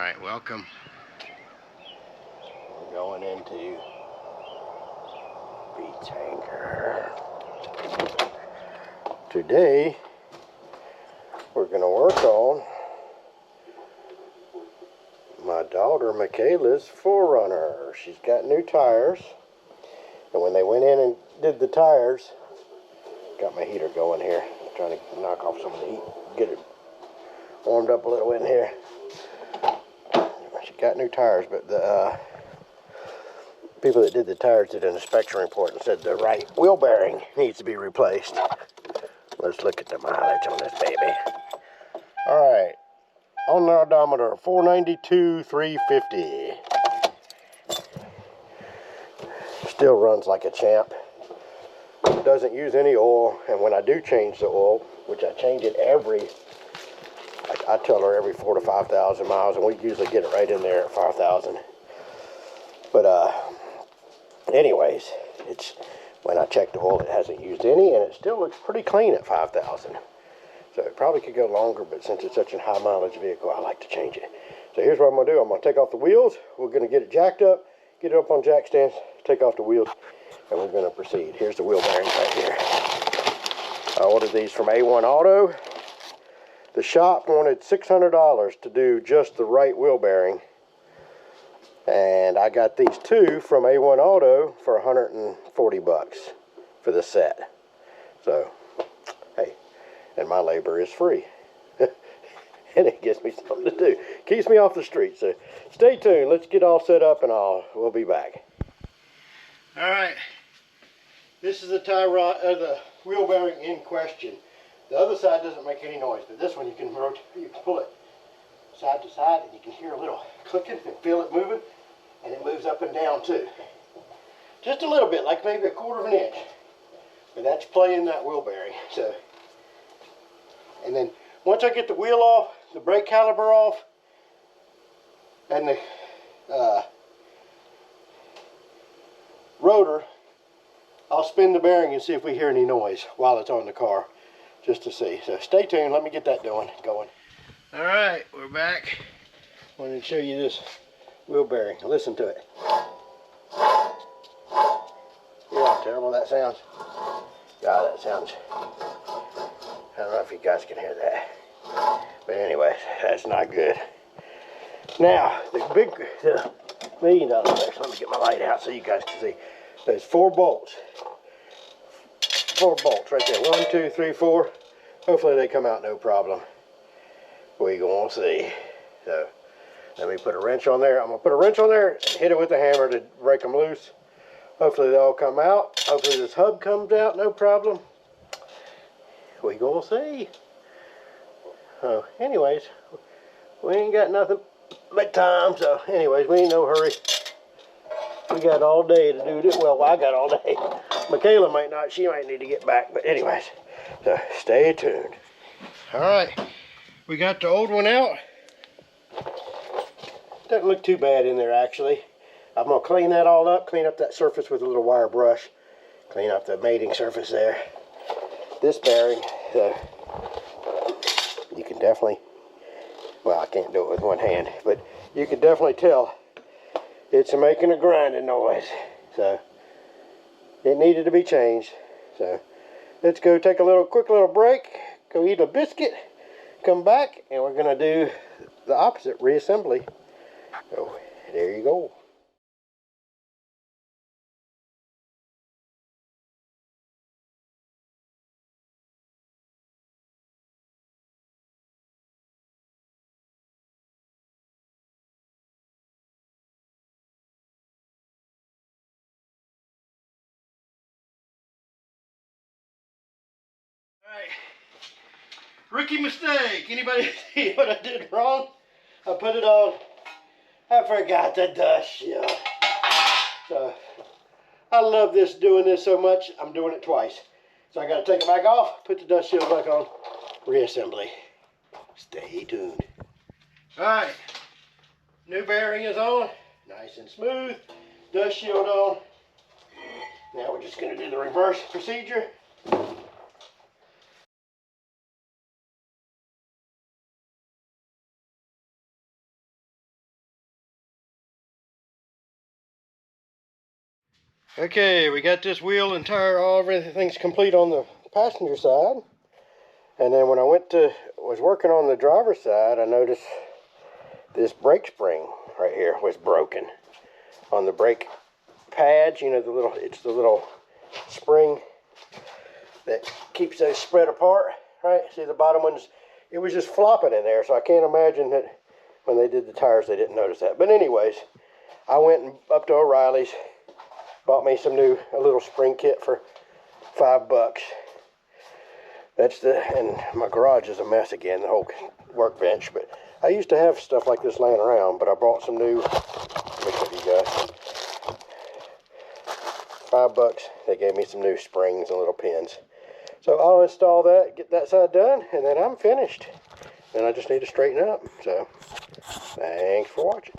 Alright, welcome. We're going into Beach Anchor. Today, we're going to work on my daughter Michaela's 4Runner. She's got new tires. And when they went in and did the tires, got my heater going here. I'm trying to knock off some of the heat, get it warmed up a little in here. She got new tires, but the people that did the tires did an inspection report and said the right wheel bearing needs to be replaced. Let's look at the mileage on this baby. Alright, on the odometer, 492, 350. Still runs like a champ. Doesn't use any oil, and when I do change the oil, which I change it I tell her every 4,000 to 5,000 miles, and we usually get it right in there at 5,000. But anyways, it's when I check the oil, it hasn't used any, and it still looks pretty clean at 5,000. So it probably could go longer, but since it's such a high mileage vehicle, I like to change it. So here's what I'm gonna do. I'm gonna take off the wheels. We're gonna get it jacked up, get it up on jack stands, take off the wheels, and we're gonna proceed. Here's the wheel bearings right here. I ordered these from A1 Auto. The shop wanted $600 to do just the right wheel bearing. And I got these two from A1 Auto for 140 bucks for the set. So, hey, and my labor is free. And it gives me something to do. Keeps me off the street. So stay tuned. Let's get all set up and we'll be back. All right. This is the wheel bearing in question. The other side doesn't make any noise, but this one you can pull it side to side and you can hear a little clicking and feel it moving, and it moves up and down too. Just a little bit, like maybe a quarter of an inch. But that's playing that wheel bearing. So, and then once I get the wheel off, the brake caliper off, and the rotor, I'll spin the bearing and see if we hear any noise while it's on the car. Just to see. So stay tuned. Let me get that going. All right, we're back. I wanted to show you this wheel bearing. Listen to it. Hear how terrible that sounds? God, that sounds. I don't know if you guys can hear that. But anyway, that's not good. Now, the $1 million question. Let me get my light out so you guys can see. There's 4 bolts. 4 bolts right there. 1, 2, 3, 4. Hopefully they come out no problem. We gonna see. So let me put a wrench on there. I'm gonna put a wrench on there and hit it with a hammer to break them loose. Hopefully they all come out. Hopefully this hub comes out no problem. We gonna see. So anyways, we ain't got nothing but time. So anyways, we ain't no hurry. We got all day to do this. Well, I got all day. Michaela might not. She might need to get back. But anyways, so stay tuned. All right. We got the old one out. Doesn't look too bad in there, actually. I'm going to clean that all up. Clean up that surface with a little wire brush. Clean up the mating surface there. This bearing, you can definitely, well, I can't do it with one hand. But you can definitely tell it's making a grinding noise. So it needed to be changed. So let's go take a quick little break, go eat a biscuit, come back, and we're gonna do the opposite, reassembly. So there you go. Alright, rookie mistake. Anybody see what I did wrong? I put it on, I forgot the dust shield. So, I love doing this so much, I'm doing it twice. So I gotta take it back off, put the dust shield back on, reassembly. Stay tuned. Alright, new bearing is on, nice and smooth, dust shield on. Now we're just gonna do the reverse procedure. Okay, we got this wheel and tire, everything's complete on the passenger side. And then when I was working on the driver's side, I noticed this brake spring right here was broken. On the brake pads, you know, it's the little spring that keeps those spread apart, right? See the bottom ones, it was just flopping in there, so I can't imagine that when they did the tires they didn't notice that. But anyways, I went up to O'Reilly's, bought me a little spring kit for $5. And my garage is a mess again, the whole workbench. But I used to have stuff like this laying around, but I bought some new, let me show you guys. $5, they gave me some new springs and little pins. So I'll install that, get that side done, and then I'm finished. Then I just need to straighten up. So thanks for watching.